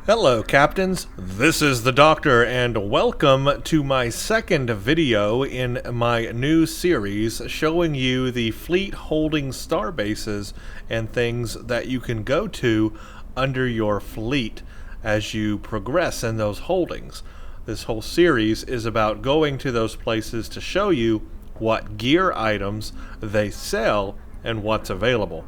Hello, Captains. This is the Doctor, and welcome to my second video in my new series showing you the Fleet Holdings Starbases and things that you can go to under your fleet as you progress in those holdings. This whole series is about going to those places to show you what gear items they sell and what's available.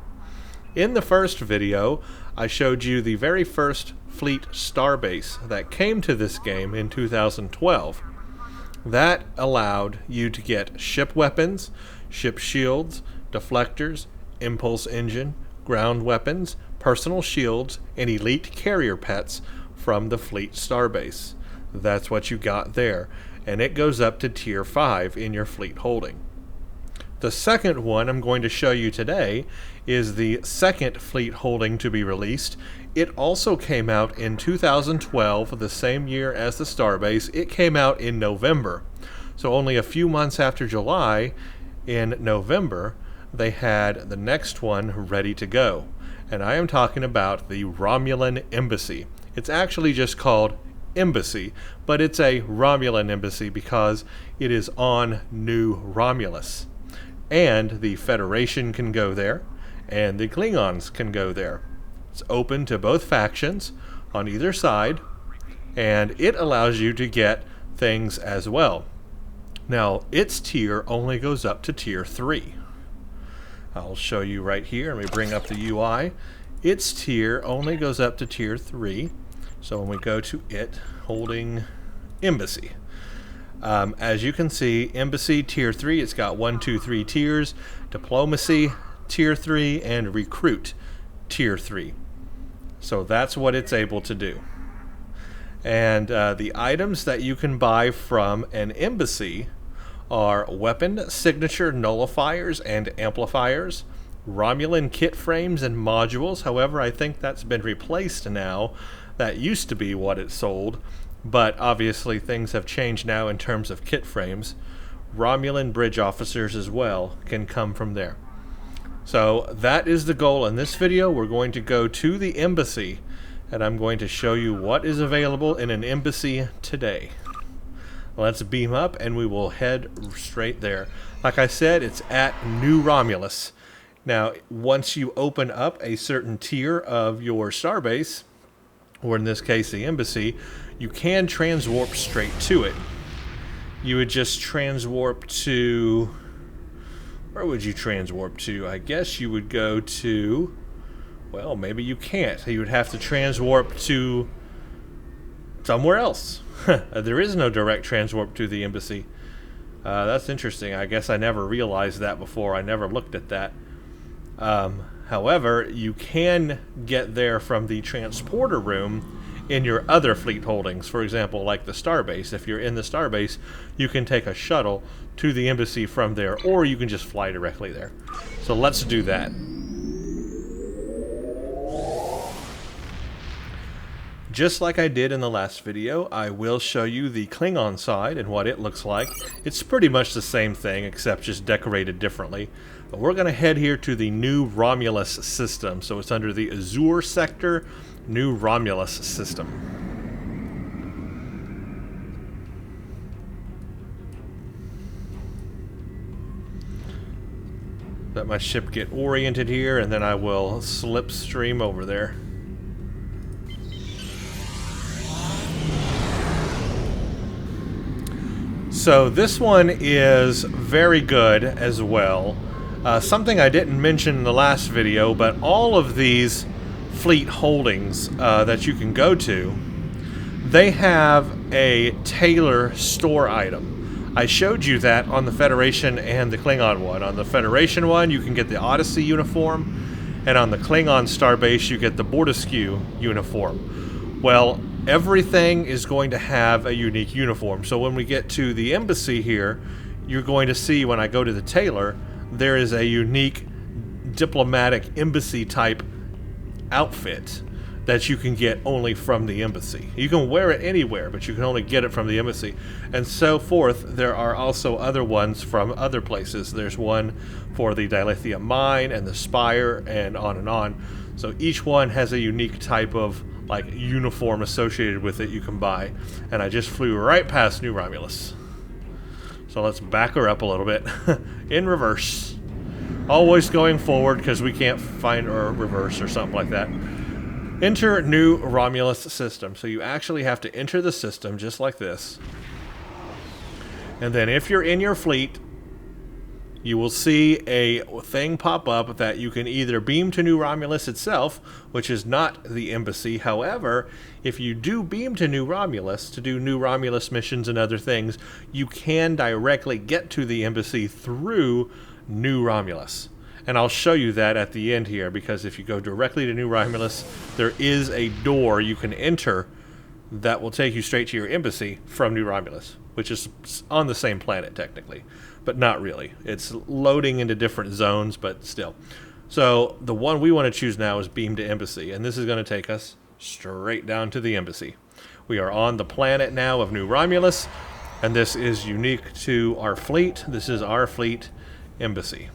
In the first video, I showed you the very first Fleet Starbase that came to this game in 2012. That allowed you to get ship weapons, ship shields, deflectors, impulse engine, ground weapons, personal shields, and elite carrier pets from the Fleet Starbase. That's what you got there, and it goes up to Tier 5 in your fleet holding. The second one I'm going to show you today is the second fleet holding to be released. It also came out in 2012, the same year as the Starbase. It came out in November. So only a few months after July, in November, they had the next one ready to go. And I am talking about the Romulan Embassy. It's actually just called Embassy, but it's a Romulan Embassy because it is on New Romulus. And the Federation can go there, and the Klingons can go there. It's open to both factions on either side, and it allows you to get things as well. Now, its tier only goes up to Tier 3. I'll show you right here. Let me bring up the UI. Its tier only goes up to Tier 3. So when we go to it, holding Embassy. As you can see, Embassy Tier 3, it's got 1, 2, 3 tiers. Diplomacy Tier 3 and Recruit Tier 3. So that's what it's able to do. And the items that you can buy from an embassy are weapon signature nullifiers and amplifiers, Romulan kit frames and modules. However, I think that's been replaced now. That used to be what it sold. But obviously things have changed now in terms of kit frames. Romulan bridge officers as well can come from there. So that is the goal in this video. We're going to go to the embassy and I'm going to show you what is available in an embassy today. Let's beam up and we will head straight there. Like I said, it's at New Romulus. Now, once you open up a certain tier of your starbase, or in this case the embassy, you can transwarp straight to it. You would just transwarp to... Where would you transwarp to? I guess you would go to... Well, maybe you can't. You would have to transwarp to somewhere else. There is no direct transwarp to the embassy. That's interesting. I guess I never realized that before. I never looked at that. However, you can get there from the transporter room in your other fleet holdings. For example, like the Starbase. If you're in the Starbase, you can take a shuttle to the embassy from there, or you can just fly directly there. So let's do that. Just like I did in the last video, I will show you the Klingon side and what it looks like. It's pretty much the same thing, except just decorated differently. But we're going to head here to the New Romulus system. So it's under the Azure sector, New Romulus system. Let my ship get oriented here, and then I will slipstream over there. So this one is very good as well. Something I didn't mention in the last video, but all of these fleet holdings that you can go to, they have a tailor store item. I showed you that on the Federation and the Klingon one. On the Federation one, you can get the Odyssey uniform, and on the Klingon Starbase, you get the Bortesque uniform. Well, everything is going to have a unique uniform. So when we get to the embassy here, you're going to see when I go to the tailor, there is a unique diplomatic embassy type outfit that you can get only from the embassy. You can wear it anywhere, but you can only get it from the embassy. And so forth. There are also other ones from other places. There's one for the dilithium mine and the spire and on and on. So each one has a unique type of like uniform associated with it you can buy. And I just flew right past New Romulus. So let's back her up a little bit in reverse. Always going forward because we can't find or reverse or something like that. Enter New Romulus system. So you actually have to enter the system just like this. And then if you're in your fleet, you will see a thing pop up that you can either beam to New Romulus itself, which is not the embassy. However, if you do beam to New Romulus to do New Romulus missions and other things, you can directly get to the embassy through New Romulus. And I'll show you that at the end here, because if you go directly to New Romulus, there is a door you can enter that will take you straight to your embassy from New Romulus, which is on the same planet technically, but not really. It's loading into different zones, but still. So the one we want to choose now is beam to embassy, and this is going to take us straight down to the embassy. We are on the planet now of New Romulus, and this is unique to our fleet. This is our fleet embassy.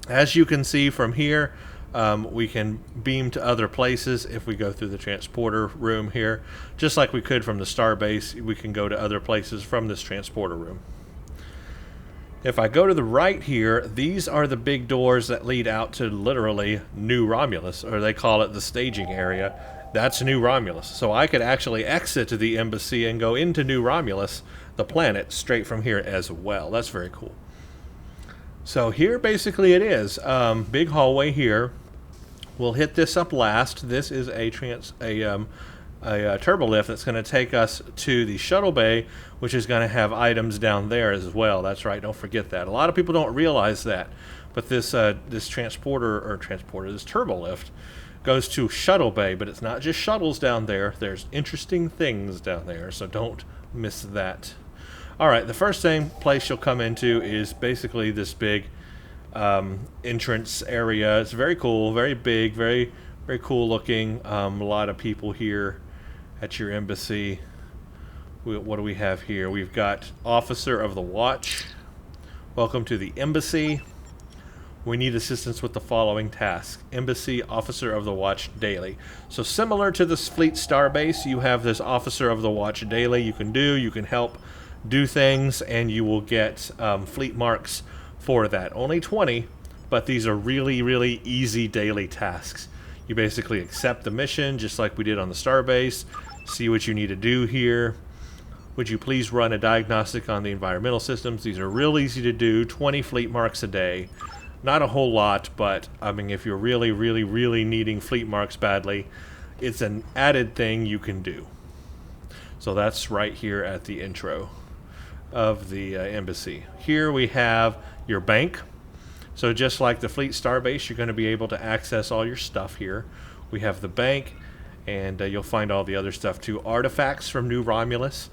As you can see from here, we can beam to other places if we go through the transporter room here. Just like we could from the Starbase, we can go to other places from this transporter room. If I go to the right here, these are the big doors that lead out to literally New Romulus, or they call it the staging area. That's New Romulus. So I could actually exit to the embassy and go into New Romulus, the planet, straight from here as well. That's very cool. So here basically it is. Big hallway here. We'll hit this up last. This is a turbo lift that's going to take us to the shuttle bay, which is going to have items down there as well. That's right, don't forget that. A lot of people don't realize that, but this this turbo lift goes to shuttle bay, but it's not just shuttles down there. There's interesting things down there, so don't miss that. All right, the first place you'll come into is basically this big entrance area. It's very cool, very big, very cool looking. A lot of people here at your embassy. What do we have here? We've got Officer of the Watch. Welcome to the embassy. We need assistance with the following task. Embassy Officer of the Watch daily. So similar to this Fleet Starbase, you have this Officer of the Watch daily you can help do things, and you will get fleet marks for that. Only 20, but these are really easy daily tasks. You basically accept the mission just like we did on the Starbase, see what you need to do here. Would you please run a diagnostic on the environmental systems? These are real easy to do, 20 fleet marks a day. Not a whole lot, but I mean, if you're really needing fleet marks badly, it's an added thing you can do. So that's right here at the intro of the embassy. Here we have your bank. So just like the Fleet Starbase, you're going to be able to access all your stuff here. We have the bank, and you'll find all the other stuff too. Artifacts from New Romulus,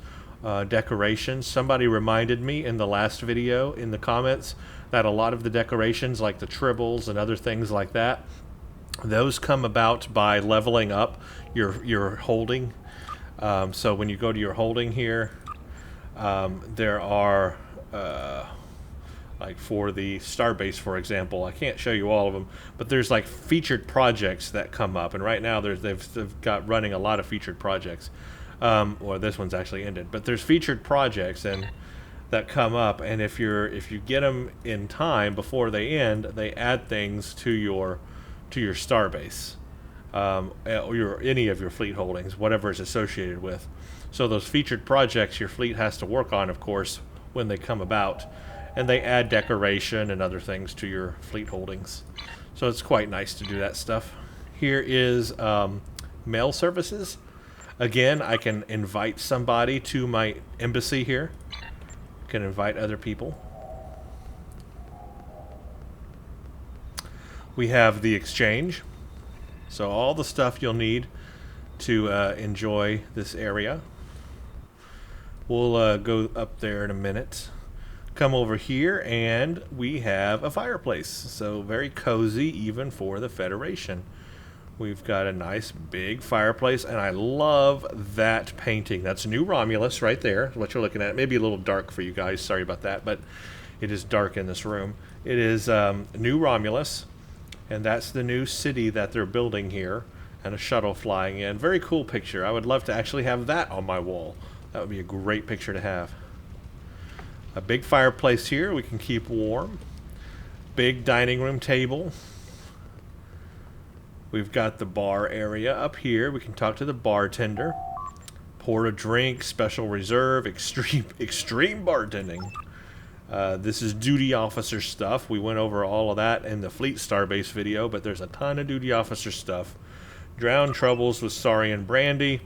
decorations. Somebody reminded me in the last video in the comments that a lot of the decorations, like the tribbles and other things like that, those come about by leveling up your holding. So when you go to your holding here, there are like for the Starbase, for example, I can't show you all of them, but there's like featured projects that come up, and right now they've got running a lot of featured projects. Well, this one's actually ended, but there's featured projects and that come up, and if you get them in time before they end, they add things to your Starbase, or any of your fleet holdings, whatever it's associated with. So those featured projects your fleet has to work on, of course, when they come about, and they add decoration and other things to your fleet holdings. So it's quite nice to do that stuff. Here is mail services. Again, I can invite somebody to my embassy here. I can invite other people. We have the exchange. So all the stuff you'll need to enjoy this area. We'll go up there in a minute. Come over here, and we have a fireplace. So very cozy, even for the Federation. We've got a nice big fireplace, and I love that painting. That's New Romulus right there, what you're looking at. Maybe a little dark for you guys, sorry about that, but it is dark in this room. It is New Romulus, and that's the new city that they're building here. and a shuttle flying in. Very cool picture. I would love to actually have that on my wall. That would be a great picture to have. A big fireplace here. We can keep warm. Big dining room table. We've got the bar area up here. We can talk to the bartender. Pour a drink, special reserve, extreme bartending. This is duty officer stuff. We went over all of that in the Fleet Starbase video, but there's a ton of duty officer stuff. Drown troubles with Saurian Brandy,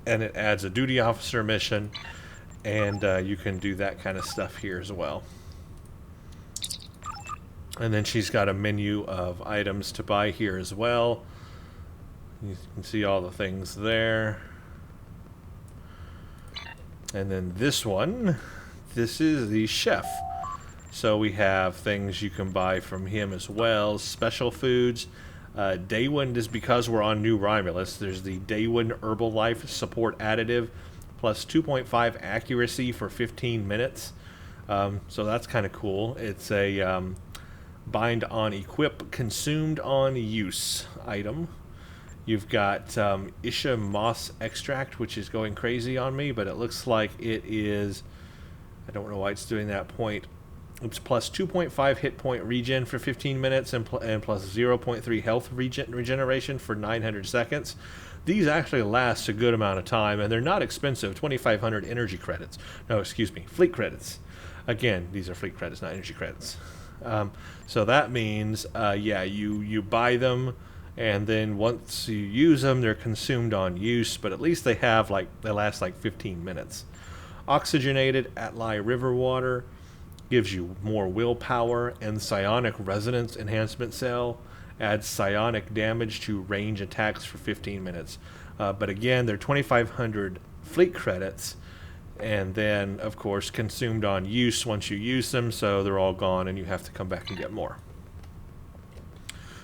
and it adds a duty officer mission, and you can do that kind of stuff here as well. And then she's got a menu of items to buy here as well. You can see all the things there. And then this one, this is the chef. So we have things you can buy from him as well. Special foods. Day one is because we're on New Romulus. There's the Day one Herbalife Support Additive plus 2.5 accuracy for 15 minutes. So that's kind of cool. It's a bind on equip, consumed on use item. You've got Isha Moss Extract, which is going crazy on me, but it looks like it is, I don't know why it's doing that point. It's plus 2.5 hit point regen for 15 minutes and plus 0.3 health regeneration for 900 seconds. These actually last a good amount of time, and they're not expensive. 2,500 energy credits. No, excuse me, fleet credits. Again, these are fleet credits, not energy credits. So that means, yeah, you buy them, and then once you use them, they're consumed on use, but at least they last like 15 minutes. Oxygenated Atli River water gives you more willpower, and psionic resonance enhancement cell adds psionic damage to range attacks for 15 minutes. But again, they're 2,500 fleet credits, and then of course consumed on use once you use them, so they're all gone and you have to come back and get more.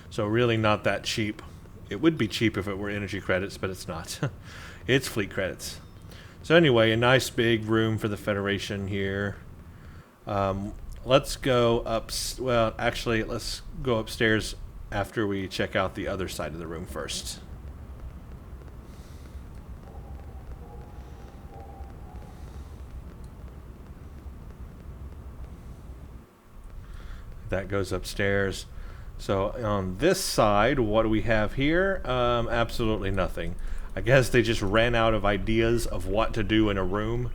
So really not that cheap. It would be cheap if it were energy credits, but it's not. It's fleet credits. So anyway, a nice big room for the Federation here. Let's go up, well actually let's go upstairs after we check out the other side of the room first. That goes upstairs. So on this side, what do we have here? Absolutely nothing. I guess they just ran out of ideas of what to do in a room,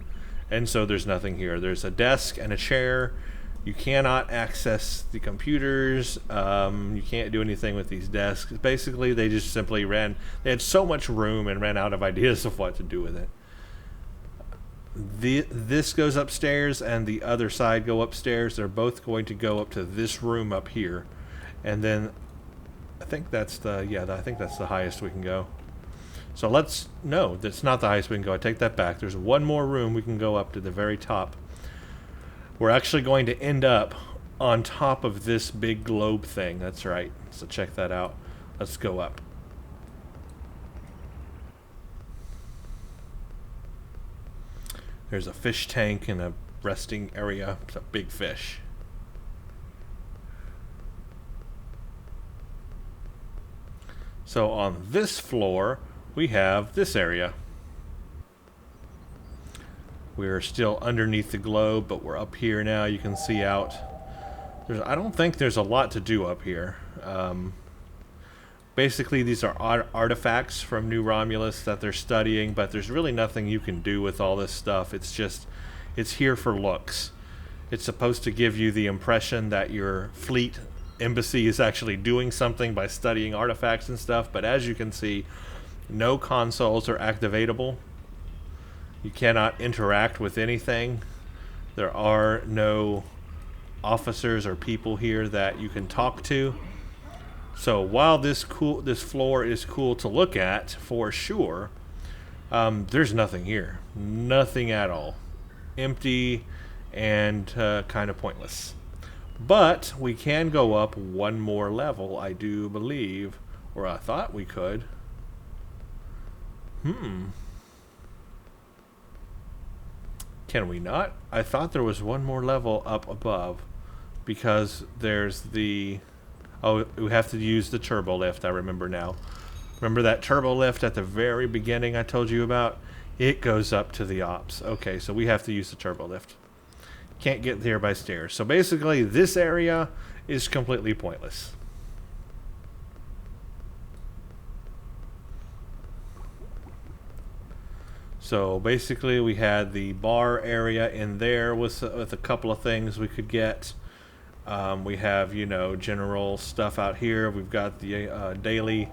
and so there's nothing here. There's a desk and a chair. You cannot access the computers. You can't do anything with these desks. Basically, they just simply they had so much room and ran out of ideas of what to do with it. This goes upstairs and the other side go upstairs. They're both going to go up to this room up here. And then I think that's the, yeah, I think that's the highest we can go. So no, that's not the highest we can go. I take that back. There's one more room we can go up to the very top. We're actually going to end up on top of this big globe thing. That's right. So check that out. Let's go up. There's a fish tank and a resting area. It's a big fish. So on this floor, we have this area. We're still underneath the globe, but we're up here now. You can see out. I don't think there's a lot to do up here. Basically, these are artifacts from New Romulus that they're studying, but there's really nothing you can do with all this stuff. It's just, it's here for looks. It's supposed to give you the impression that your fleet embassy is actually doing something by studying artifacts and stuff, but as you can see, no consoles are activatable. You cannot interact with anything. There are no officers or people here that you can talk to. So while this floor is cool to look at for sure, there's nothing here. Nothing at all. Empty and kind of pointless. But we can go up one more level, I do believe, or I thought we could. Can we not? I thought there was one more level up above, because there's the... Oh, we have to use the turbo lift, I remember now. Remember that turbo lift at the very beginning I told you about? It goes up to the ops. Okay, so we have to use the turbo lift. Can't get there by stairs. So basically, this area is completely pointless. So basically, we had the bar area in there with a couple of things we could get. We have, you know, general stuff out here. We've got the daily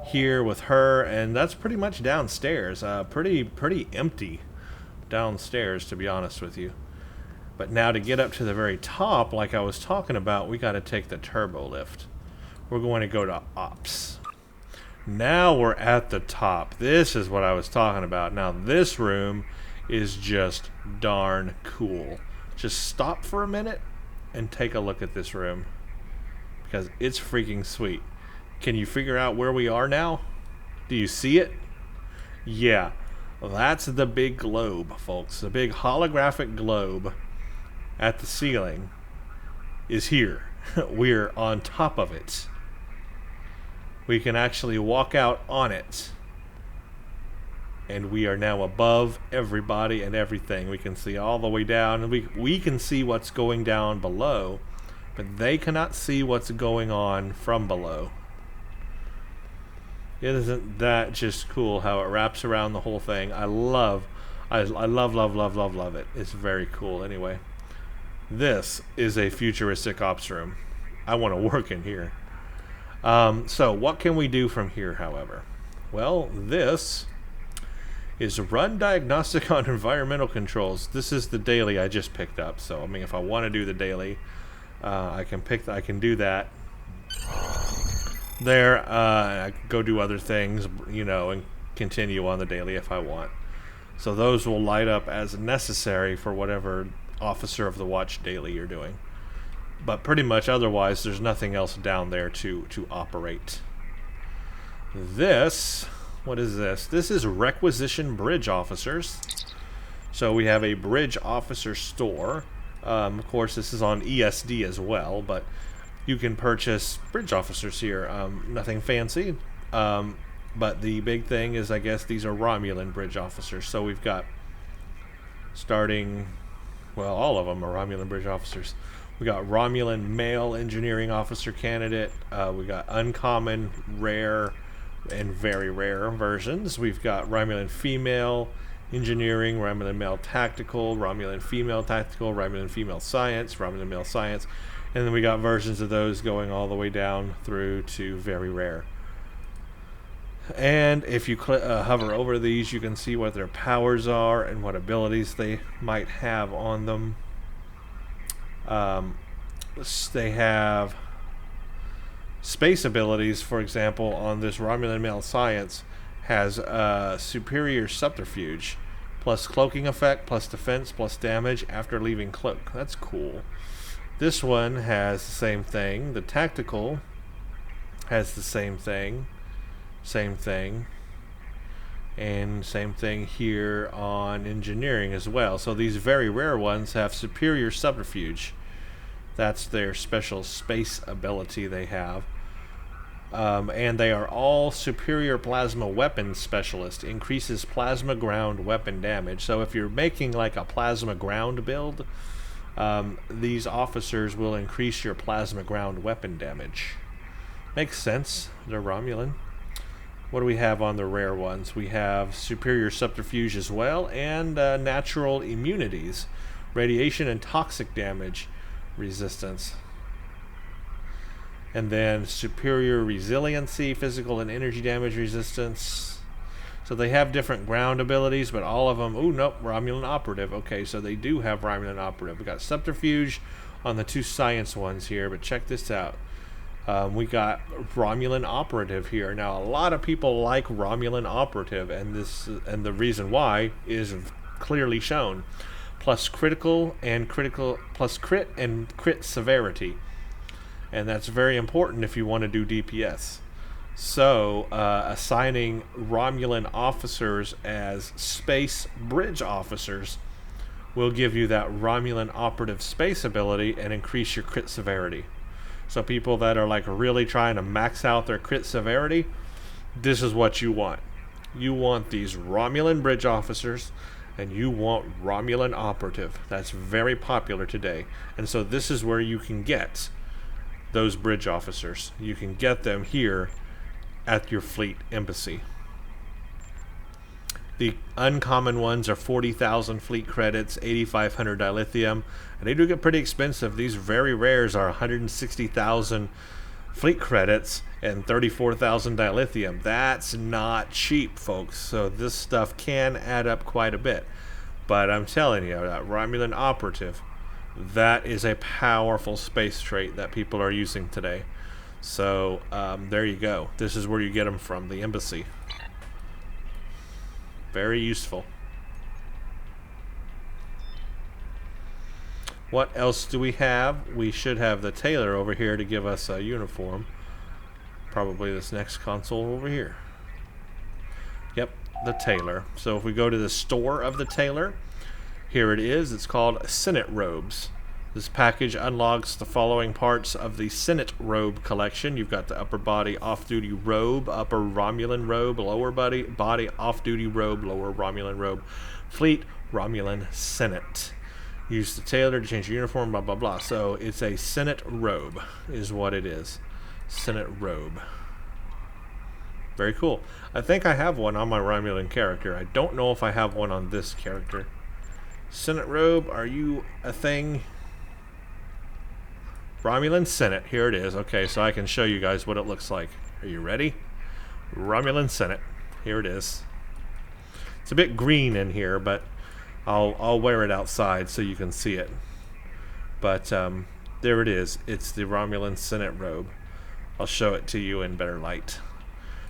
here with her, and that's pretty much downstairs. Pretty empty downstairs, to be honest with you. But now to get up to the very top, like I was talking about, we got to take the turbo lift. We're going to go to ops. Now we're at the top. This is what I was talking about. Now this room is just darn cool. Just stop for a minute and take a look at this room, because it's freaking sweet. Can you figure out where we are now? Do you see it? Yeah, that's the big globe, folks. The big holographic globe at the ceiling is here. We're on top of it. We can actually walk out on it. And we are now above everybody and everything. We can see all the way down. And we can see what's going down below, but they cannot see what's going on from below. Isn't that just cool how it wraps around the whole thing? I love it. It's very cool. Anyway, this is a futuristic ops room. I want to work in here. So what can we do from here, however? Well, this is run diagnostic on environmental controls. This is the daily I just picked up. So I mean, if I want to do the daily, I can do that. There, I can go do other things, you know, and continue on the daily if I want. So those will light up as necessary for whatever officer of the watch daily you're doing. But pretty much otherwise, there's nothing else down there to operate. This, what is this? This is requisition bridge officers. So we have a bridge officer store. Of course, this is on ESD as well, but you can purchase bridge officers here. Nothing fancy, but the big thing is, I guess, these are Romulan bridge officers. So we've got starting, well, all of them are Romulan bridge officers. We got Romulan male engineering officer candidate. We got uncommon, rare, and very rare versions. We've got Romulan female engineering, Romulan male tactical, Romulan female tactical, Romulan female science, Romulan male science, and then we got versions of those going all the way down through to very rare. And if you hover over these, you can see what their powers are and what abilities they might have on them. They have space abilities. For example, on this Romulan male science has superior subterfuge, plus cloaking effect, plus defense, plus damage after leaving cloak. That's cool. This one has the same thing. The tactical has the same thing, and same thing here on engineering as well. So these very rare ones have superior subterfuge. That's their special space ability they have. And they are all superior plasma weapon specialist. Increases plasma ground weapon damage. So if you're making like a plasma ground build, these officers will increase your plasma ground weapon damage. Makes sense. They're Romulan. What do we have on the rare ones? We have superior subterfuge as well, and natural immunities, radiation and toxic damage resistance, and then superior resiliency, physical and energy damage resistance. So they have different ground abilities, but all of them, oh nope, Romulan operative. Okay, so they do have Romulan operative. We got subterfuge on the two science ones here, but check this out. We got Romulan operative here. Now a lot of people like Romulan operative, and the reason why is clearly shown. Plus crit and crit severity, and that's very important if you want to do DPS. So assigning Romulan officers as space bridge officers will give you that Romulan operative space ability and increase your crit severity. So people that are like really trying to max out their crit severity, This is what you want. You want these Romulan bridge officers, and you want Romulan operative. That's very popular today. And so this is where you can get those bridge officers. You can get them here at your fleet embassy. The uncommon ones are 40,000 fleet credits, 8,500 dilithium, and they do get pretty expensive. These very rares are 160,000 fleet credits and 34,000 dilithium. That's not cheap, folks. So this stuff can add up quite a bit. But I'm telling you, that Romulan operative, that is a powerful space trait that people are using today. So there you go. This is where you get them from, the embassy. Very useful. What else do we have? We should have the tailor over here to give us a uniform. Probably this next console over here. Yep, the tailor. So if we go to the store of the tailor, here it is. It's called Senate Robes. This package unlocks the following parts of the Senate Robe collection. You've got the upper body off-duty robe, upper Romulan robe, lower body off-duty robe, lower Romulan robe, fleet Romulan Senate. Use the tailor to change your uniform, blah, blah, blah. So it's a Senate robe is what it is. Senate robe. Very cool. I think I have one on my Romulan character. I don't know if I have one on this character. Senate robe, are you a thing? Romulan Senate, here it is. Okay, so I can show you guys what it looks like. Are you ready? Romulan Senate, here it is. It's a bit green in here, but I'll wear it outside so you can see it. But there it is. It's the Romulan Senate robe. I'll show it to you in better light.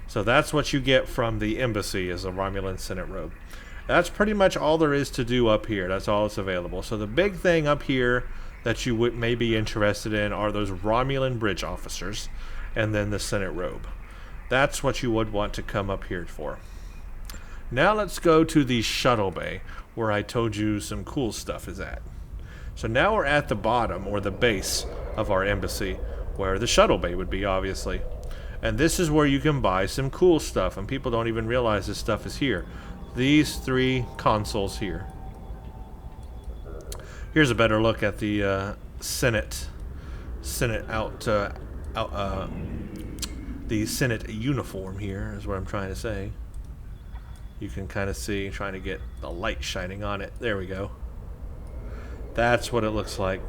So that's what you get from the embassy, is a Romulan Senate robe. That's pretty much all there is to do up here. That's all that's available. So the big thing up here that you may be interested in are those Romulan bridge officers, and then the Senate robe. That's what you would want to come up here for. Now let's go to the shuttle bay, where I told you some cool stuff is at. So now we're at the bottom, or the base of our embassy, where the shuttle bay would be, obviously. And this is where you can buy some cool stuff, and people don't even realize this stuff is here. These 3 consoles here. Here's a better look at the Senate the Senate uniform here is what I'm trying to say. You can kind of see, trying to get the light shining on it. There we go. That's what it looks like.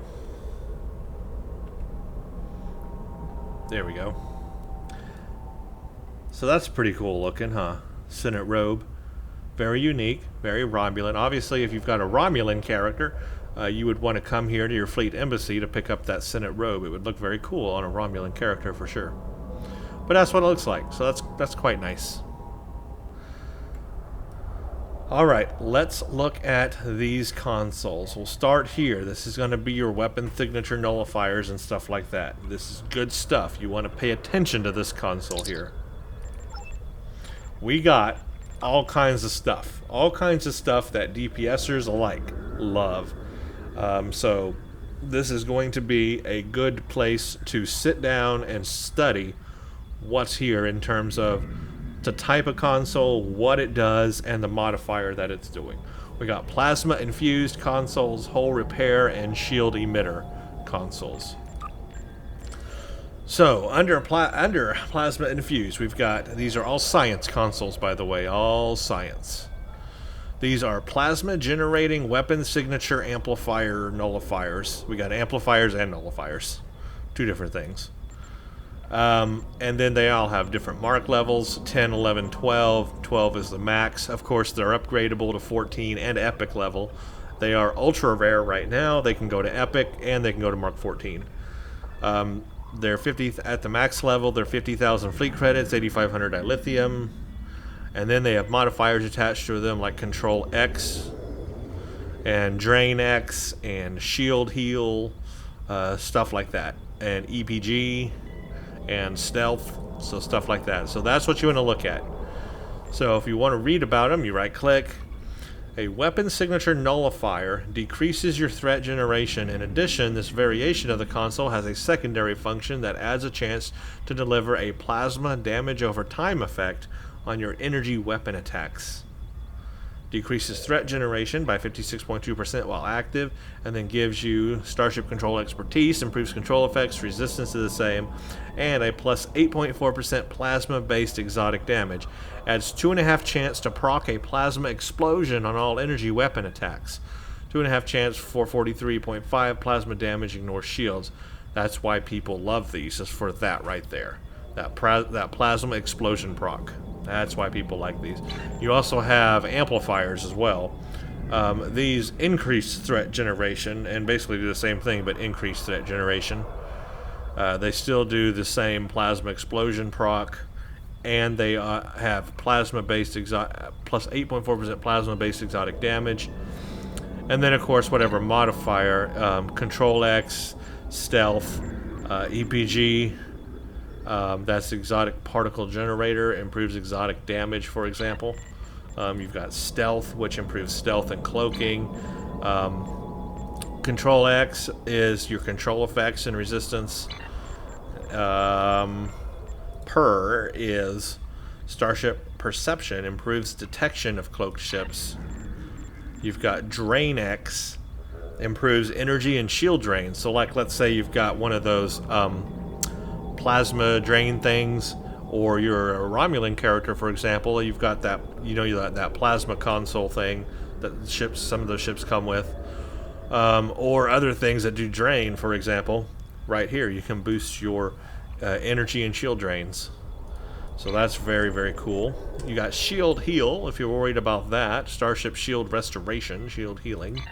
There we go. So that's pretty cool looking, huh? Senate robe. Very unique, very Romulan. Obviously, if you've got a Romulan character, you would want to come here to your fleet embassy to pick up that Senate robe. It would look very cool on a Romulan character for sure. But that's what it looks like, so that's quite nice. Alright, let's look at these consoles. We'll start here. This is going to be your weapon signature nullifiers and stuff like that. This is good stuff. You want to pay attention to this console here. We got all kinds of stuff. All kinds of stuff that DPSers alike love. So this is going to be a good place to sit down and study what's here in terms of the type of console, what it does, and the modifier that it's doing. We got plasma infused consoles, hull repair, and shield emitter consoles. So under plasma infused, we've got, these are all science consoles, by the way, all science. These are plasma generating weapon signature amplifier nullifiers. We got amplifiers and nullifiers, 2 different things. And then they all have different mark levels, 10, 11, 12. 12 is the max. Of course, they're upgradable to 14 and epic level. They are ultra rare right now. They can go to epic and they can go to mark 14. They're 50 at the max level. They're 50,000 fleet credits, 8,500 dilithium. And then they have modifiers attached to them like Control X and Drain X and Shield Heal, stuff like that. And EPG and Stealth, so stuff like that. So that's what you want to look at. So if you want to read about them, you right click, A weapon signature nullifier decreases your threat generation. In addition, this variation of the console has a secondary function that adds a chance to deliver a plasma damage over time effect on your energy weapon attacks. Decreases threat generation by 56.2% while active, and then gives you Starship Control Expertise, improves control effects, resistance to the same, and a plus 8.4% plasma-based exotic damage. Adds 2.5 chance to proc a plasma explosion on all energy weapon attacks. 2.5 chance for 43.5 plasma damage, ignore shields. That's why people love these, is for that right there. That plasma explosion proc. That's why people like these. You also have amplifiers as well. These increase threat generation and basically do the same thing, but increase threat generation. They still do the same plasma explosion proc, and they have plasma-based plus 8.4% plasma-based exotic damage. And then, of course, whatever modifier, Control X, Stealth, EPG. That's exotic particle generator, improves exotic damage, for example. You've got stealth, which improves stealth and cloaking. Control X is your control effects and resistance. Per is Starship Perception, improves detection of cloaked ships. You've got Drain X, improves energy and shield drain. So, like, let's say you've got one of those plasma drain things, or you're a Romulan character, for example. You've got that, that plasma console thing that some of those ships come with, or other things that do drain. For example, right here, you can boost your energy and shield drains. So that's very, very cool. You got Shield Heal, if you're worried about that. Starship Shield Restoration, Shield Healing.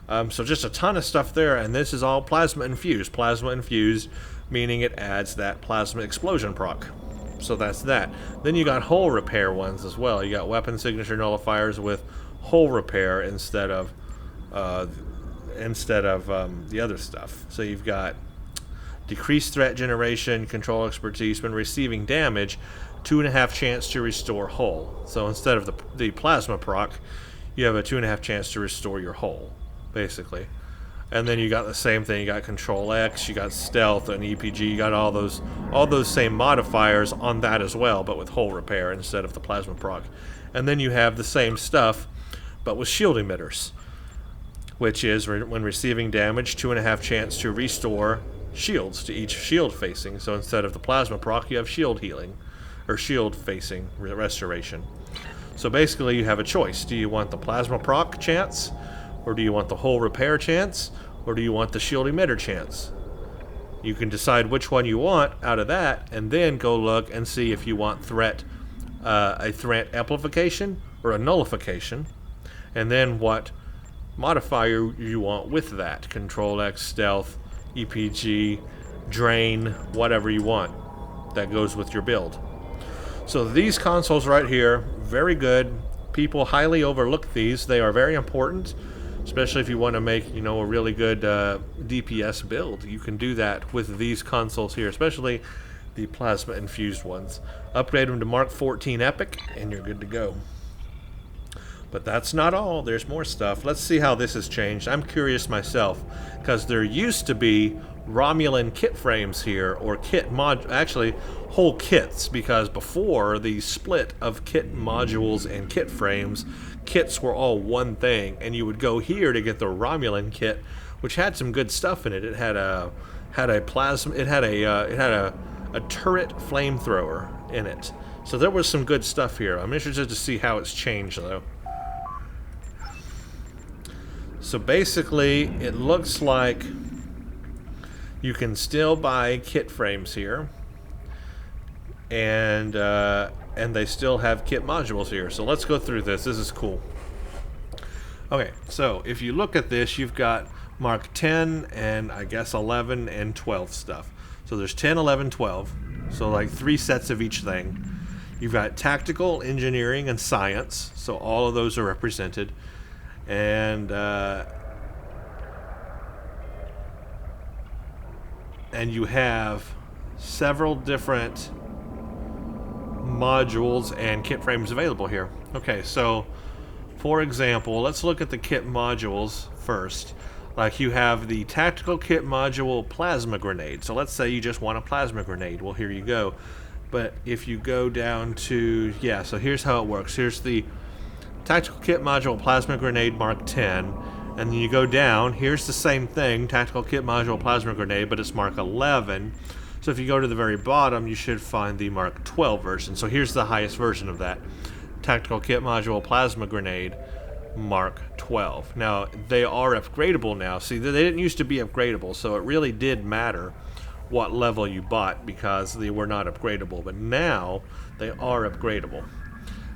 So just a ton of stuff there, and this is all plasma infused. Plasma infused, meaning it adds that plasma explosion proc. So that's that. Then you got hull repair ones as well. You got weapon signature nullifiers with hull repair instead of the other stuff. So you've got decreased threat generation, control expertise when receiving damage, 2.5 chance to restore hull. So instead of the plasma proc, you have a 2.5 chance to restore your hull, basically. And then you got the same thing. You got Control X, you got Stealth and EPG. You got all those same modifiers on that as well, but with hull repair instead of the plasma proc. And then you have the same stuff, but with shield emitters, which is when receiving damage, 2.5 chance to restore shields to each shield facing. So instead of the plasma proc, you have shield healing, or shield facing restoration. So basically, you have a choice. Do you want the plasma proc chance? Or do you want the hull repair chance? Or do you want the shield emitter chance? You can decide which one you want out of that, and then go look and see if you want a threat amplification or a nullification, and then what modifier you want with that. Control X, Stealth, EPG, Drain, whatever you want. That goes with your build. So these consoles right here, very good. People highly overlook these. They are very important, especially if you want to make, a really good DPS build. You can do that with these consoles here, especially the plasma infused ones. Upgrade them to Mark 14 Epic, and you're good to go. But that's not all. There's more stuff. Let's see how this has changed. I'm curious myself, because there used to be Romulan kit frames here, or actually whole kits, because before the split of kit modules and kit frames, kits were all one thing, and you would go here to get the Romulan kit, which had some good stuff in it. It had a plasma, it had a turret flamethrower in it. So there was some good stuff here. I'm interested to see how it's changed though. So basically, it looks like you can still buy kit frames here, and they still have kit modules here. So let's go through this. This is cool. Okay, so if you look at this, you've got Mark 10 and I guess 11 and 12 stuff. So there's 10, 11, 12. So like 3 sets of each thing. You've got tactical, engineering, and science. So all of those are represented. And you have several different modules and kit frames available here. Okay, so For example, let's look at the kit modules first. Like you have the tactical kit module plasma grenade. So let's say you just want a plasma grenade. Well, here you go. But if you go down to, yeah, so here's how it works. Here's the tactical kit module plasma grenade Mark 10. And then you go down, here's the same thing, tactical kit module plasma grenade, but it's Mark 11. So if you go to the very bottom, you should find the Mark 12 version. So here's the highest version of that. Tactical kit module plasma grenade Mark 12. Now, they are upgradable now. See, they didn't used to be upgradable, so it really did matter what level you bought because they were not upgradable. But now, they are upgradable.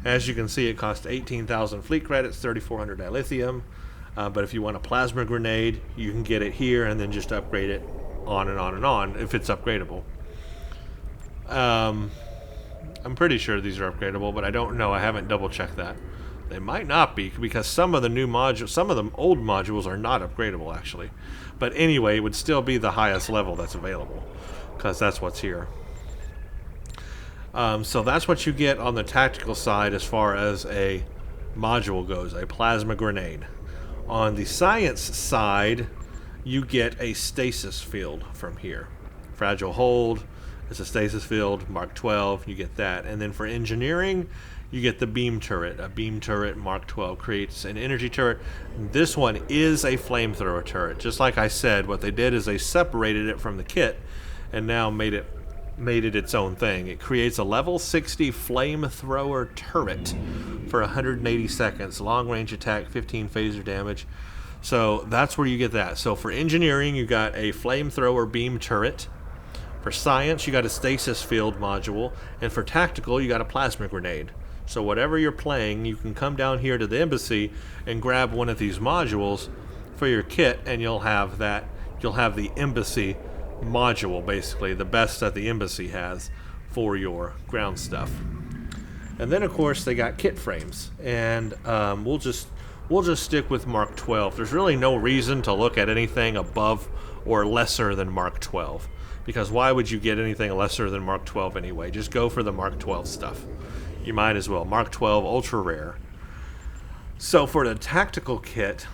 As you can see, it costs 18,000 fleet credits, 3,400 dilithium. But if you want a plasma grenade, you can get it here and then just upgrade it on and on and on if it's upgradable. I'm pretty sure these are upgradable, but I don't know. I haven't double checked that. They might not be because some of the new modules, some of the old modules are not upgradable actually. But anyway, it would still be the highest level that's available because that's what's here. So that's what you get on the tactical side as far as a module goes, a plasma grenade. On the science side, you get a stasis field from here. Fragile hold, it's a stasis field, Mark 12, you get that. And then for engineering, you get the beam turret. A beam turret, Mark 12, creates an energy turret. This one is a flamethrower turret. Just like I said, what they did is they separated it from the kit and now made it its own thing. It creates a level 60 flamethrower turret for 180 seconds, long range attack, 15 phaser damage. So that's where you get that. So for engineering, you got a flamethrower beam turret. For science, you got a stasis field module. And for tactical, you got a plasma grenade. So whatever you're playing, you can come down here to the embassy and grab one of these modules for your kit, and you'll have that. You'll have the embassy module, basically the best that the embassy has for your ground stuff. And then of course they got kit frames, and we'll just stick with Mark 12. There's really no reason to look at anything above or lesser than Mark 12, because why would you get anything lesser than Mark 12 anyway? Just go for the Mark 12 stuff. You might as well. Mark 12 ultra rare. So for the tactical kit,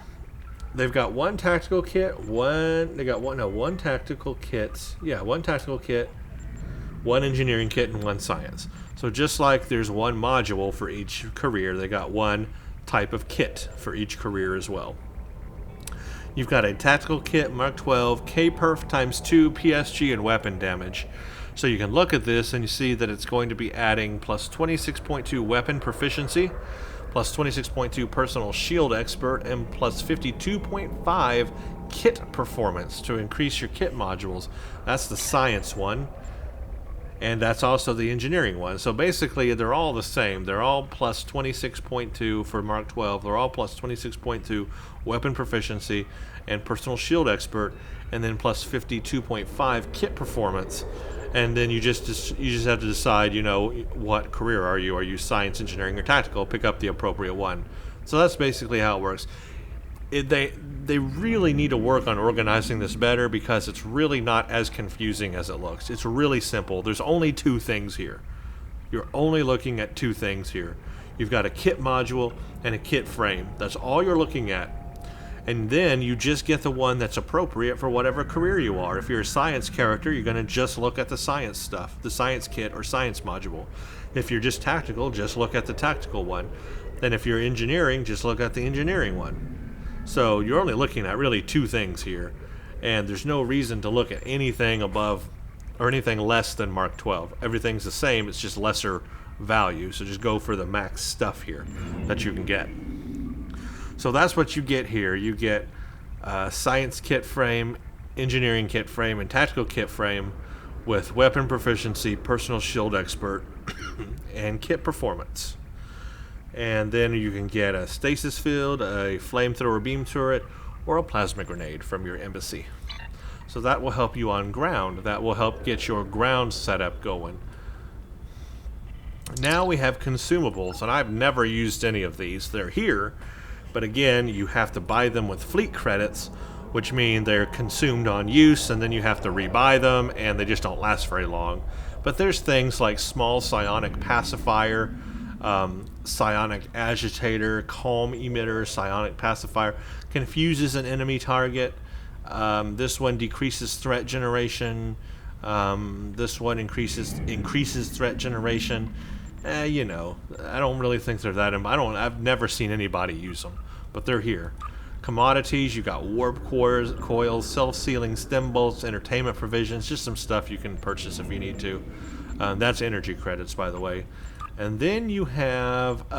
they've got one tactical kit, one tactical kit, one engineering kit, and one science. So just like there's one module for each career, they got one type of kit for each career as well. You've got a tactical kit, Mark 12, K-Perf times 2 PSG and weapon damage. So you can look at this and you see that it's going to be adding plus 26.2 weapon proficiency, plus 26.2 personal shield expert, and plus 52.5 kit performance to increase your kit modules. That's the science one, and that's also the engineering one. So basically they're all the same. They're all plus 26.2 for Mark 12. They're all plus 26.2 weapon proficiency and personal shield expert, and then plus 52.5 kit performance. And then you just have to decide, you know, what career are you? Are you science, engineering, or tactical? Pick up the appropriate one. So that's basically how it works. They really need to work on organizing this better because it's really not as confusing as it looks. It's really simple. There's only two things here. You're only looking at two things here. You've got a kit module and a kit frame. That's all you're looking at. And then you just get the one that's appropriate for whatever career you are. If you're a science character, you're going to just look at the science stuff, the science kit or science module. If you're just tactical, just look at the tactical one. Then if you're engineering, just look at the engineering one. So you're only looking at really two things here. And there's no reason to look at anything above or anything less than Mark 12. Everything's the same, it's just lesser value. So just go for the max stuff here that you can get. So that's what you get here. You get science kit frame, engineering kit frame, and tactical kit frame with weapon proficiency, personal shield expert, and kit performance. And then you can get a stasis field, a flamethrower beam turret, or a plasma grenade from your embassy. So that will help you on ground. That will help get your ground setup going. Now we have consumables, and I've never used any of these. They're here. But again, you have to buy them with fleet credits, which mean they're consumed on use, and then you have to rebuy them, and they just don't last very long. But there's things like small psionic pacifier, psionic agitator, calm emitter, psionic pacifier, confuses an enemy target. This one decreases threat generation. This one increases threat generation. You know, I don't really think they're that. I've never seen anybody use them, but they're here. Commodities, you got warp coils, self-sealing stem bolts, entertainment provisions, just some stuff you can purchase if you need to. That's energy credits, by the way. And then you have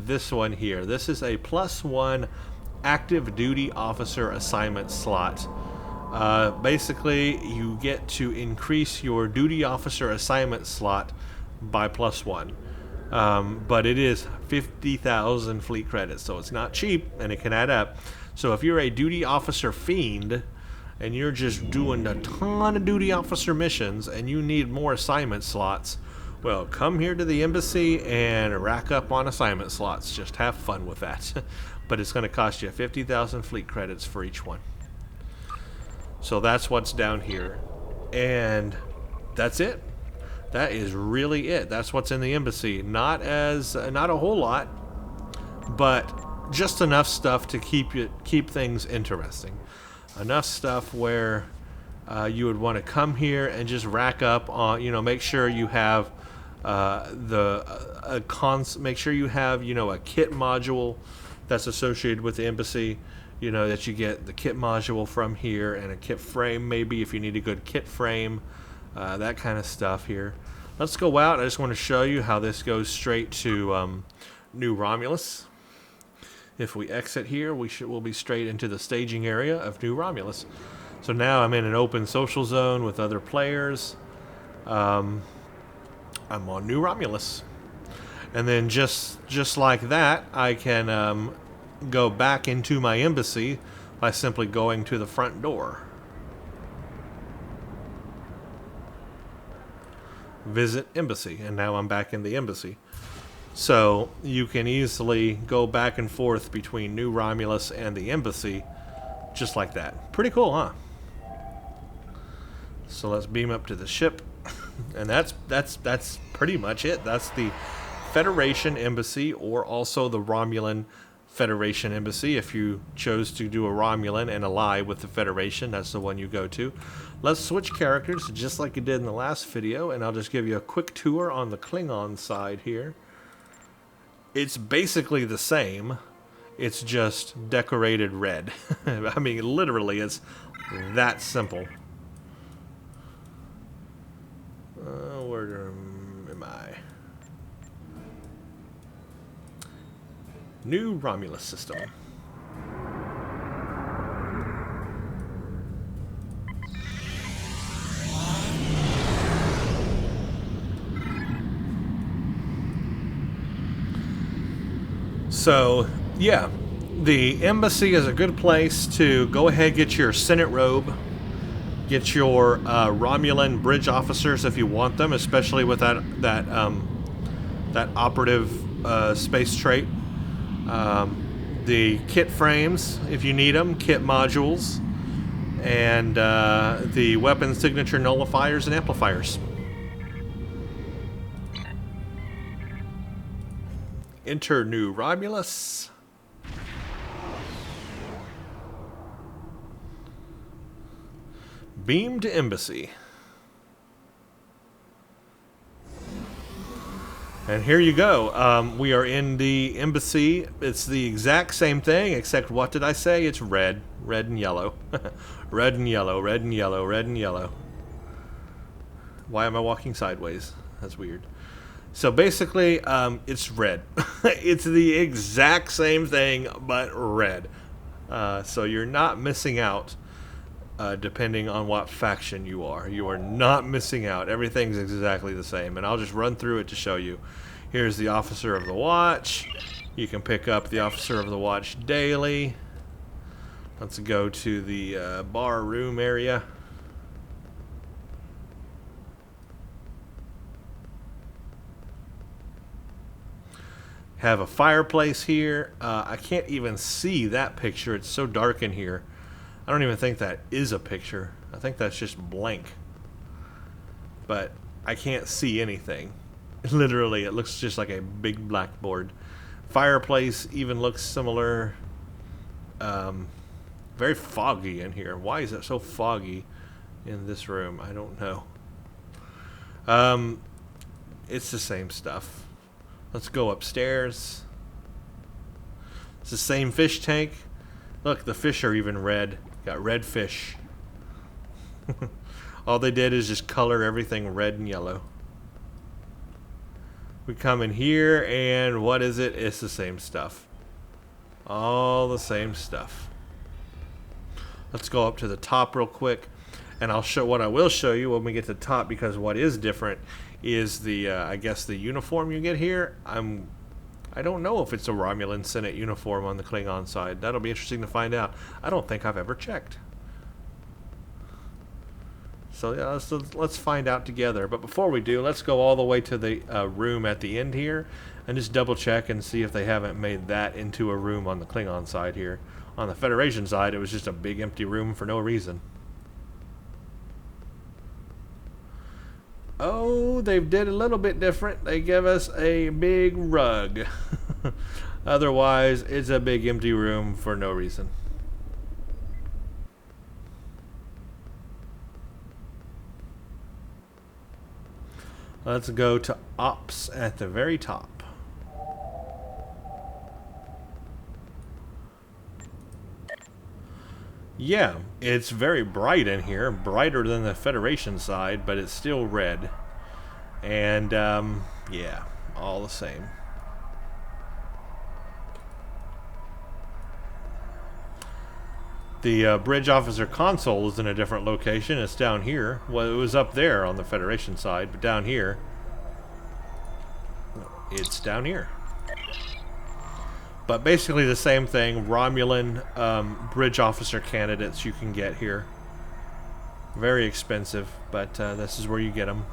this one here. This is a +1 active duty officer assignment slot. Basically, you get to increase your duty officer assignment slot by +1. But it is 50,000 fleet credits, so it's not cheap, and it can add up. So if you're a duty officer fiend, and you're just doing a ton of duty officer missions, and you need more assignment slots, well, come here to the embassy and rack up on assignment slots. Just have fun with that. But it's going to cost you 50,000 fleet credits for each one. So that's what's down here. And that's it. That is really it. That's what's in the embassy. Not a whole lot, but just enough stuff to keep things interesting. Enough stuff where you would want to come here and just rack up on, make sure you have make sure you have, a kit module that's associated with the embassy. That you get the kit module from here, and a kit frame maybe if you need a good kit frame. That kind of stuff here. Let's go out. I just want to show you how this goes straight to New Romulus. If we exit here, we'll be straight into the staging area of New Romulus. So now I'm in an open social zone with other players. I'm on New Romulus. And then just like that, I can go back into my embassy by simply going to the front door. Visit embassy, and now I'm back in the embassy. So you can easily go back and forth between New Romulus and the embassy just like that. Pretty cool, huh? So let's beam up to the ship. And that's pretty much it. That's the Federation Embassy, or also the Romulan Federation Embassy. If you chose to do a Romulan and ally with the Federation, that's the one you go to. Let's switch characters just like you did in the last video, and I'll just give you a quick tour on the Klingon side here. It's basically the same. It's just decorated red. I mean, literally, it's that simple. Where am I? New Romulus system. So, yeah, the embassy is a good place to go ahead, get your Senate robe, get your Romulan bridge officers if you want them, especially with that operative space trait. The kit frames, if you need them, kit modules, and the weapon signature nullifiers and amplifiers. Enter New Romulus. Beam to embassy. And here you go. We are in the embassy. It's the exact same thing, except what did I say? It's red. Red and yellow. Red and yellow, red and yellow, red and yellow. Why am I walking sideways? That's weird. So basically, it's red. It's the exact same thing, but red. So you're not missing out, depending on what faction you are. You are not missing out. Everything's exactly the same. And I'll just run through it to show you. Here's the Officer of the Watch. You can pick up the Officer of the Watch daily. Let's go to the bar room area. Have a fireplace here. I can't even see that picture. It's so dark in here. I don't even think that is a picture. I think that's just blank. But I can't see anything. Literally, it looks just like a big blackboard. Fireplace even looks similar. Very foggy in here. Why is it so foggy in this room? I don't know. It's the same stuff. Let's go upstairs. It's the same fish tank. Look, the fish are even red. Got red fish. All they did is just color everything red and yellow. We come in here, and what is it? It's the same stuff. All the same stuff. Let's go up to the top real quick, and I'll show what I will show you when we get to the top, because what is different is the I guess the uniform you get here. I don't know if it's a Romulan Senate uniform on the Klingon side. That'll be interesting to find out. I don't think I've ever checked. So yeah, let's find out together. But before we do, let's go all the way to the room at the end here and just double check and see if they haven't made that into a room on the Klingon side here. On the Federation side, it was just a big empty room for no reason. Oh, they did a little bit different. They give us a big rug. Otherwise, it's a big empty room for no reason. Let's go to Ops at the very top. Yeah, it's very bright in here, brighter than the Federation side, but it's still red. And, yeah, all the same. The bridge officer console is in a different location. It's down here. Well, it was up there on the Federation side, but down here, it's down here. But basically the same thing. Romulan bridge officer candidates you can get here. Very expensive, but this is where you get them.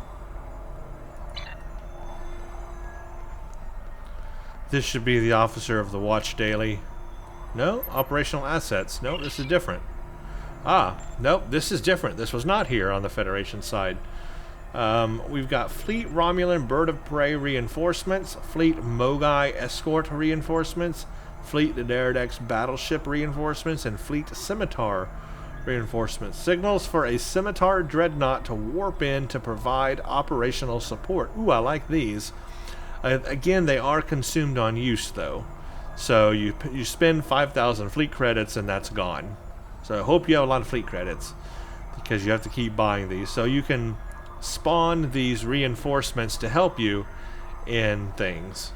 This should be the officer of the Watch Daily. No, operational assets. No, this is different. Ah, nope, this is different. This was not here on the Federation side. We've got Fleet Romulan Bird of Prey reinforcements, Fleet Mogai Escort reinforcements, Fleet Daredex Battleship reinforcements, and Fleet Scimitar reinforcements. Signals for a Scimitar Dreadnought to warp in to provide operational support. Ooh, I like these. Again, they are consumed on use, though. So you spend 5,000 fleet credits and that's gone. So I hope you have a lot of fleet credits, because you have to keep buying these. So you can spawn these reinforcements to help you in things.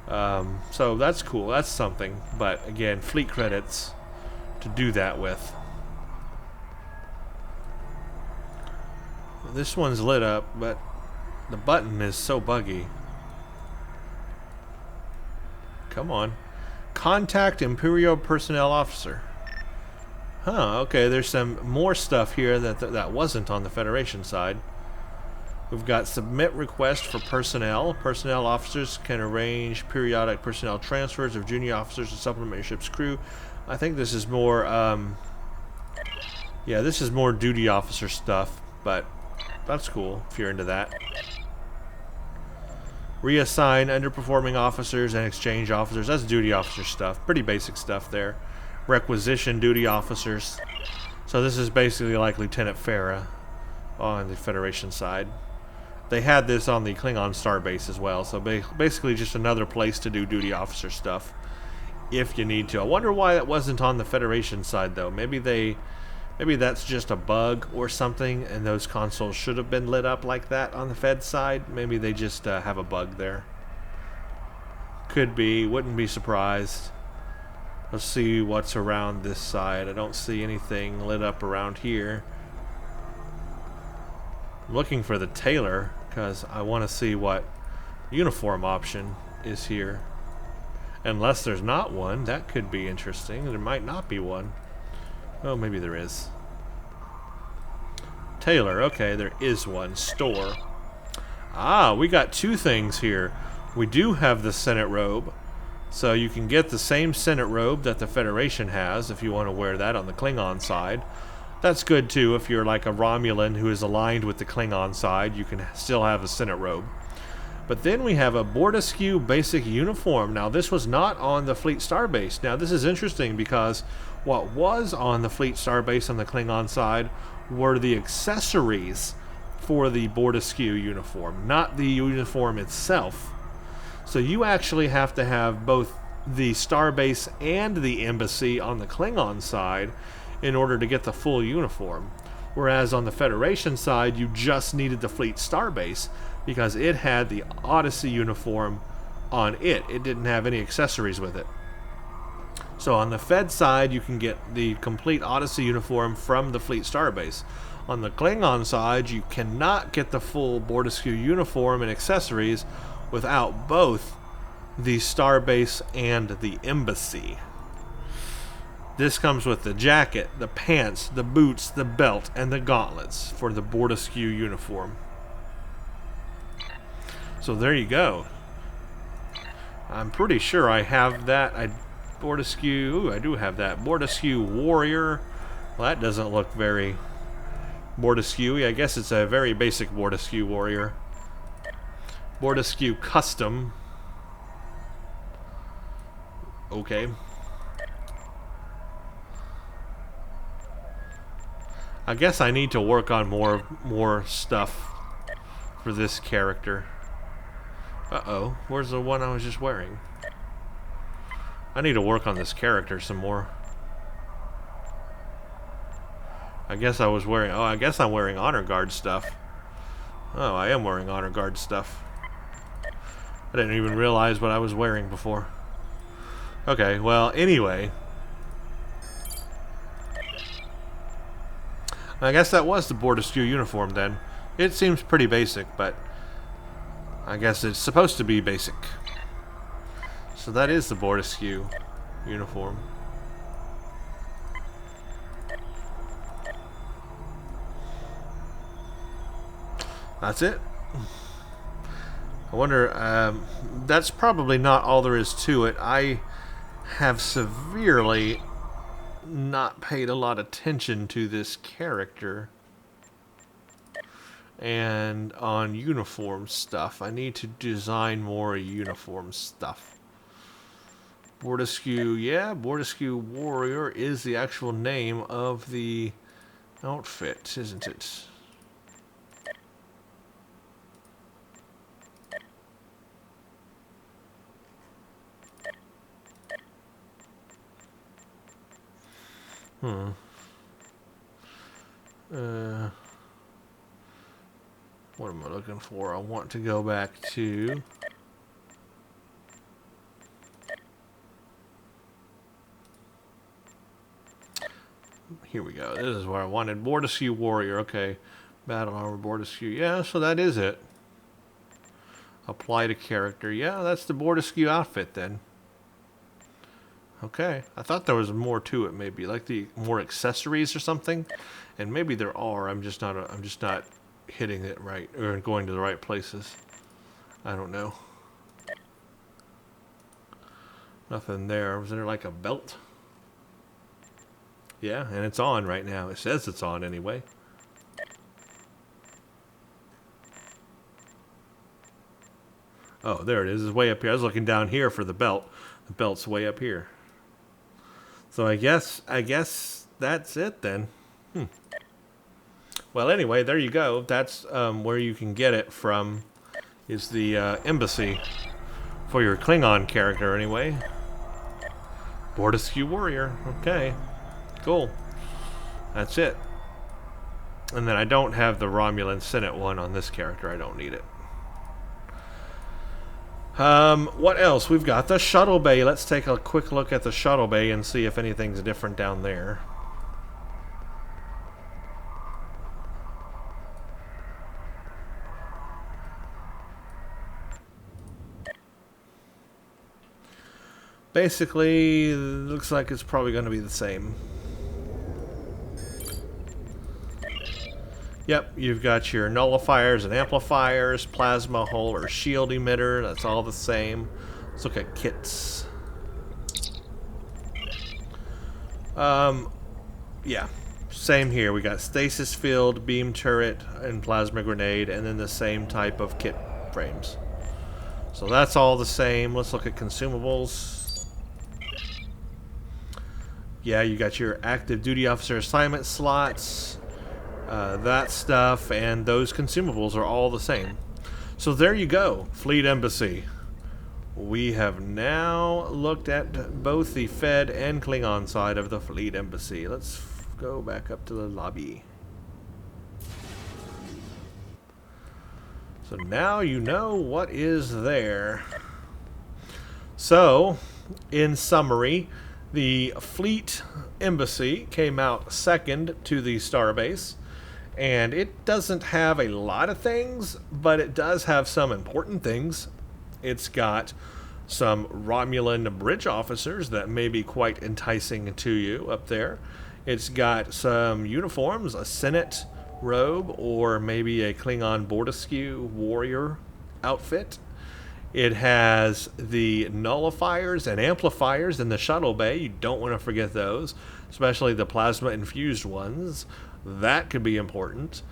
So that's cool. That's something. But again, fleet credits to do that with. This one's lit up, but the button is so buggy. Come on. Contact Imperial Personnel Officer. Huh, okay, there's some more stuff here that wasn't on the Federation side. We've got submit request for personnel. Personnel officers can arrange periodic personnel transfers of junior officers to supplement your ship's crew. I think this is more, yeah, this is more duty officer stuff, but that's cool if you're into that. Reassign underperforming officers and exchange officers. That's duty officer stuff. Pretty basic stuff there. Requisition duty officers. So this is basically like Lieutenant Farah on the Federation side. They had this on the Klingon Starbase as well. So basically just another place to do duty officer stuff if you need to. I wonder why that wasn't on the Federation side though. Maybe that's just a bug or something, and those consoles should have been lit up like that on the Fed side. Maybe they just have a bug there. Could be. Wouldn't be surprised. Let's see what's around this side. I don't see anything lit up around here. I'm looking for the tailor because I want to see what uniform option is here. Unless there's not one, that could be interesting. There might not be one. Oh, maybe there is. Tailor, okay, there is one. Store. Ah, we got two things here. We do have the Senate robe, so you can get the same Senate robe that the Federation has if you want to wear that on the Klingon side. That's good too. If you're like a Romulan who is aligned with the Klingon side, you can still have a Senate robe. But then we have a board askew basic uniform. Now this was not on the Fleet Starbase. Now this is interesting because what was on the Fleet Starbase on the Klingon side were the accessories for the board askew uniform, not the uniform itself. So you actually have to have both the Starbase and the Embassy on the Klingon side in order to get the full uniform. Whereas on the Federation side, you just needed the Fleet Starbase because it had the Odyssey uniform on it. It didn't have any accessories with it. So on the Fed side, you can get the complete Odyssey uniform from the Fleet Starbase. On the Klingon side, you cannot get the full board askew uniform and accessories without both the Starbase and the Embassy. This comes with the jacket, the pants, the boots, the belt, and the gauntlets for the board askew uniform. So there you go. I'm pretty sure I have that. Board askew. Ooh, I do have that. Board askew warrior. Well, that doesn't look very board askew. I guess it's a very basic board askew warrior. Board askew custom. Okay. I guess I need to work on more stuff for this character. Uh-oh, where's the one I was just wearing? I need to work on this character some more. I guess I was wearing... Oh, I guess I'm wearing Honor Guard stuff. Oh, I am wearing Honor Guard stuff. I didn't even realize what I was wearing before. Okay, well, anyway. I guess that was the board askew uniform then. It seems pretty basic, but I guess it's supposed to be basic. So that is the board askew uniform. That's it. I wonder, that's probably not all there is to it. I have severely not paid a lot of attention to this character. And on uniform stuff, I need to design more uniform stuff. Board askew, yeah, board askew warrior is the actual name of the outfit, isn't it? What am I looking for? I want to go back to... Here we go. This is where I wanted. Board askew warrior. Okay. Battle armor, board askew. Yeah, so that is it. Apply to character. Yeah, that's the board askew outfit then. Okay. I thought there was more to it, maybe. Like the more accessories or something. And maybe there are. I'm just not hitting it right or going to the right places. I don't know. Nothing there. Was there like a belt? Yeah, and it's on right now. It says it's on anyway. Oh, there it is. It's way up here. I was looking down here for the belt. The belt's way up here. So I guess that's it then. Well, anyway, there you go. That's where you can get it from, is the embassy for your Klingon character anyway. Board askew warrior. Okay. Cool. That's it. And then I don't have the Romulan Senate one on this character. I don't need it. What else? We've got the shuttle bay. Let's take a quick look at the shuttle bay and see if anything's different down there. Basically, looks like it's probably going to be the same. Yep, you've got your nullifiers and amplifiers, plasma hull or shield emitter, that's all the same. Let's look at kits. Yeah, same here. We got stasis field, beam turret, and plasma grenade, and then the same type of kit frames. So that's all the same. Let's look at consumables. Yeah, you got your active duty officer assignment slots, that stuff, and those consumables are all the same. So there you go, Fleet Embassy. We have now looked at both the Fed and Klingon side of the Fleet Embassy. Let's go back up to the lobby. So now you know what is there. So, in summary, the Fleet Embassy came out second to the Starbase, and it doesn't have a lot of things, but it does have some important things. It's got some Romulan bridge officers that may be quite enticing to you up there. It's got some uniforms, a Senate robe, or maybe a Klingon Bortesque warrior outfit. It has the nullifiers and amplifiers in the shuttle bay. You don't want to forget those, especially the plasma infused ones. That could be important.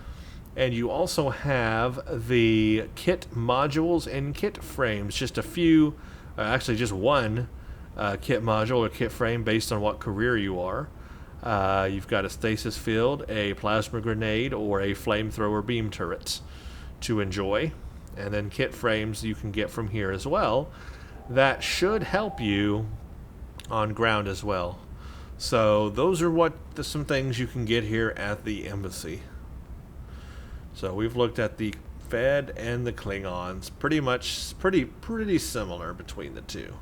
And you also have the kit modules and kit frames. Just a few, actually just one kit module or kit frame based on what career you are. You've got a stasis field, a plasma grenade, or a flamethrower beam turret to enjoy. And then kit frames you can get from here as well. That should help you on ground as well. So those are some things you can get here at the embassy. So we've looked at the Fed and the Klingons. Pretty similar between the two.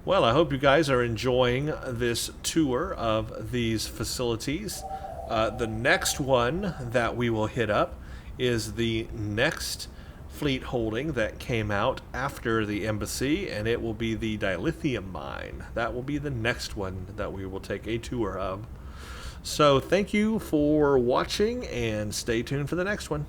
Well, I hope you guys are enjoying this tour of these facilities. The next one that we will hit up is the next fleet holding that came out after the embassy, and it will be the dilithium mine. That will be the next one that we will take a tour of. So thank you for watching, and stay tuned for the next one.